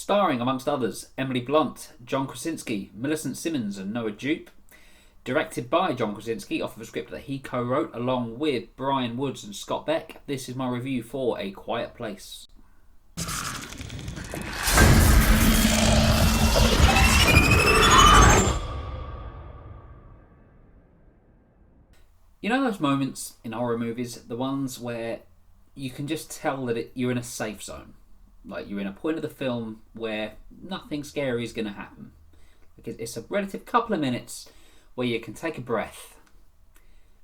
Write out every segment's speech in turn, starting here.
Starring, amongst others, Emily Blunt, John Krasinski, Millicent Simmons and Noah Jupe. Directed by John Krasinski off of a script that he co-wrote along with Brian Woods and Scott Beck. This is my review for A Quiet Place. You know those moments in horror movies, the ones where you can just tell that you're in a safe zone? Like you're in a point of the film where nothing scary is going to happen. Like it's a relative couple of minutes where you can take a breath.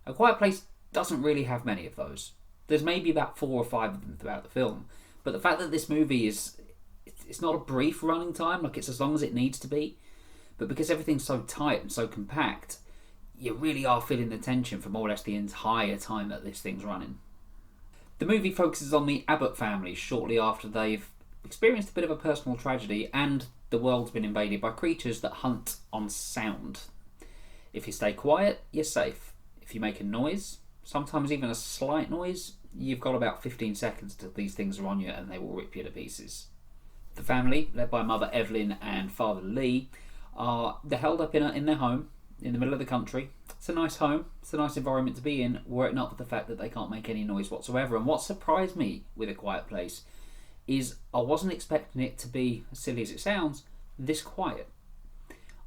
A Quiet Place doesn't really have many of those. There's maybe about 4 or 5 of them throughout the film. But the fact that this movie it's not a brief running time, like it's as long as it needs to be. But because everything's so tight and so compact, you really are feeling the tension for more or less the entire time that this thing's running. The movie focuses on the Abbott family shortly after they've experienced a bit of a personal tragedy and the world's been invaded by creatures that hunt on sound. If you stay quiet, you're safe. If you make a noise, sometimes even a slight noise, you've got about 15 seconds till these things are on you and they will rip you to pieces. The family, led by Mother Evelyn and Father Lee, they're held up in their home in the middle of the country. It's a nice home, it's a nice environment to be in, were it not for the fact that they can't make any noise whatsoever. And what surprised me with A Quiet Place is I wasn't expecting it to be, as silly as it sounds, this quiet.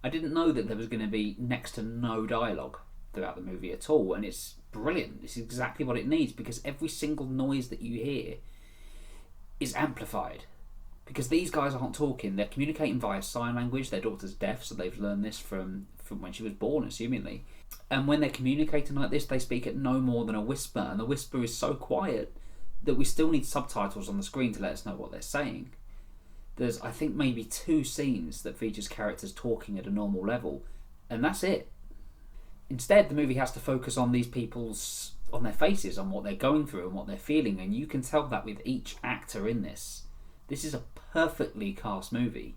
I didn't know that there was going to be next to no dialogue throughout the movie at all, and it's brilliant. It's exactly what it needs, because every single noise that you hear is amplified. Because these guys aren't talking, they're communicating via sign language. Their daughter's deaf, so they've learned this from when she was born, assumingly. And when they're communicating like this, they speak at no more than a whisper, and the whisper is so quiet that we still need subtitles on the screen to let us know what they're saying. There's, I think, maybe 2 scenes that features characters talking at a normal level, and that's it. Instead, the movie has to focus on these on their faces, on what they're going through and what they're feeling, and you can tell that with each actor in this. This is a perfectly cast movie.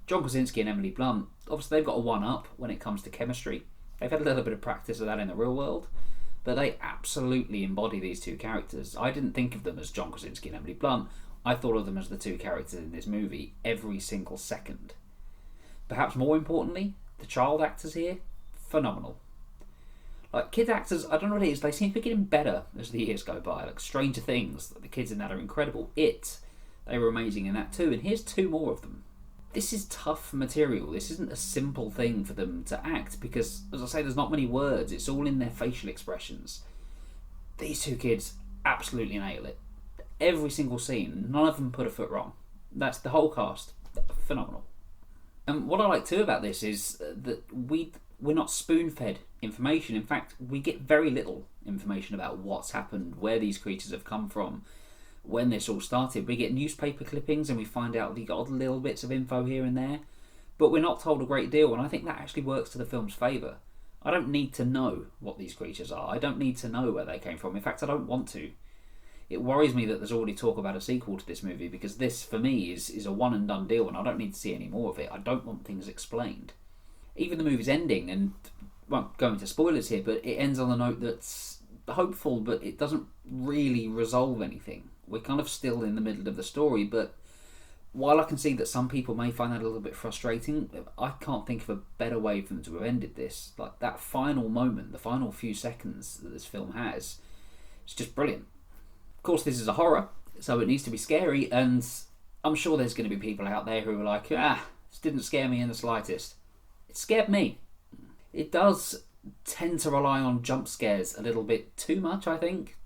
John Krasinski and Emily Blunt, obviously they've got a one-up when it comes to chemistry. They've had a little bit of practice of that in the real world, but they absolutely embody these 2 characters. I didn't think of them as John Krasinski and Emily Blunt. I thought of them as the 2 characters in this movie every single second. Perhaps more importantly, the child actors here, phenomenal. Like kid actors, I don't know what it is, they seem to be getting better as the years go by. Like Stranger Things, the kids in that are incredible. They were amazing in that too, and here's 2 more of them. This is tough material. This isn't a simple thing for them to act because, as I say, there's not many words. It's all in their facial expressions. These 2 kids absolutely nail it. Every single scene, none of them put a foot wrong. That's the whole cast. Phenomenal. And what I like too about this is that we're not spoon-fed information. In fact, we get very little information about what's happened, where these creatures have come from, when this all started. We get newspaper clippings and we find out the odd little bits of info here and there, but we're not told a great deal, and I think that actually works to the film's favour. I don't need to know what these creatures are. I don't need to know where they came from. In fact, I don't want to. It worries me that there's already talk about a sequel to this movie, because this, for me, is a one and done deal, and I don't need to see any more of it. I don't want things explained. Even the movie's ending, and won't go into spoilers here, but it ends on a note that's hopeful, but it doesn't really resolve anything. We're kind of still in the middle of the story, but while I can see that some people may find that a little bit frustrating, I can't think of a better way for them to have ended this. Like that final moment, the final few seconds that this film has, it's just brilliant. Of course, this is a horror, so it needs to be scary, and I'm sure there's going to be people out there who are like, this didn't scare me in the slightest. It scared me. It does tend to rely on jump scares a little bit too much, I think.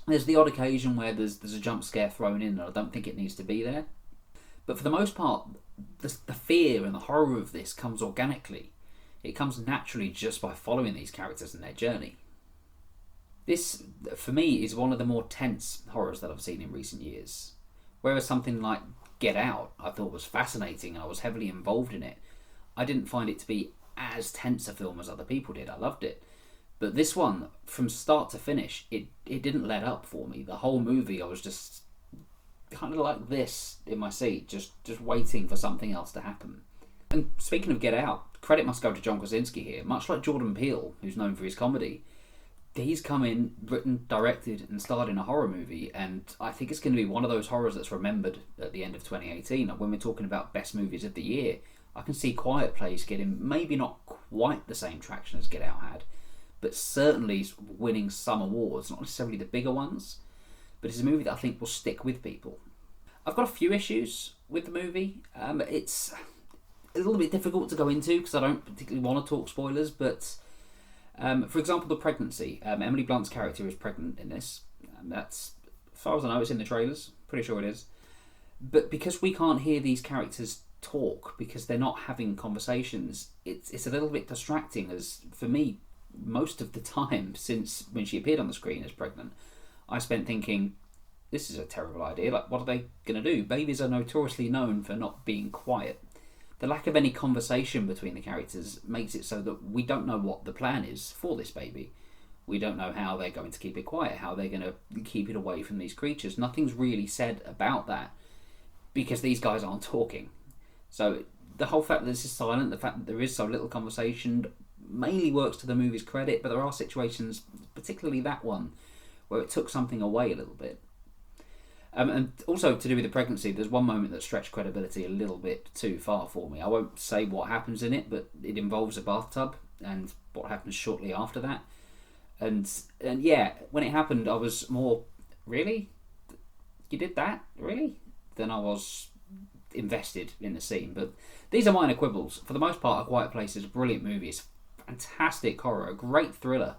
There's the odd occasion where there's a jump scare thrown in, and I don't think it needs to be there. But for the most part, the fear and the horror of this comes organically. It comes naturally just by following these characters and their journey. This, for me, is one of the more tense horrors that I've seen in recent years. Whereas something like Get Out I thought was fascinating and I was heavily involved in it, I didn't find it to be as tense a film as other people did. I loved it. But this one, from start to finish, it didn't let up for me. The whole movie I was just kind of like this in my seat, just waiting for something else to happen. And speaking of Get Out, credit must go to John Krasinski here. Much like Jordan Peele, who's known for his comedy, he's come in, written, directed, and starred in a horror movie, and I think it's going to be one of those horrors that's remembered at the end of 2018. Like when we're talking about best movies of the year, I can see Quiet Place getting maybe not quite the same traction as Get Out had, but certainly winning some awards, not necessarily the bigger ones, but it's a movie that I think will stick with people. I've got a few issues with the movie. It's a little bit difficult to go into because I don't particularly want to talk spoilers, but for example, the pregnancy. Emily Blunt's character is pregnant in this. That's, as far as I know, it's in the trailers. Pretty sure it is. But because we can't hear these characters talk, because they're not having conversations, it's a little bit distracting, as for me, most of the time since when she appeared on the screen as pregnant, I spent thinking, this is a terrible idea. Like, what are they going to do? Babies are notoriously known for not being quiet. The lack of any conversation between the characters makes it so that we don't know what the plan is for this baby. We don't know how they're going to keep it quiet, how they're going to keep it away from these creatures. Nothing's really said about that because these guys aren't talking. So the whole fact that this is silent, the fact that there is so little conversation, mainly works to the movie's credit, but there are situations, particularly that one, where it took something away a little bit. And also to do with the pregnancy, there's one moment that stretched credibility a little bit too far for me. I won't say what happens in it, but it involves a bathtub and what happens shortly after that. And yeah, when it happened, I was more, really? You did that? Really? Than I was invested in the scene. But these are minor quibbles. For the most part, A Quiet Place is a brilliant movie. It's fantastic horror, a great thriller.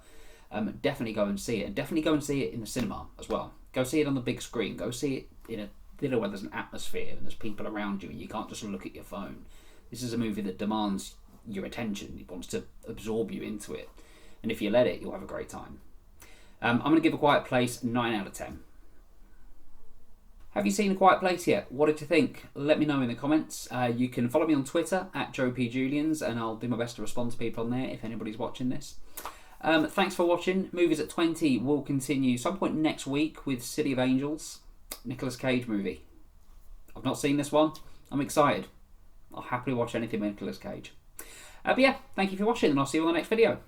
Definitely go and see it. And definitely go and see it in the cinema as well. Go see it on the big screen. Go see it in a theatre where there's an atmosphere and there's people around you and you can't just look at your phone. This is a movie that demands your attention. It wants to absorb you into it. And if you let it, you'll have a great time. I'm going to give A Quiet Place 9 out of 10. Have you seen A Quiet Place yet? What did you think? Let me know in the comments. You can follow me on Twitter at JoePJulians, and I'll do my best to respond to people on there if anybody's watching this. Thanks for watching. Movies at 20 will continue some point next week with City of Angels, Nicolas Cage movie. I've not seen this one. I'm excited. I'll happily watch anything with Nicolas Cage. But yeah, thank you for watching, and I'll see you on the next video.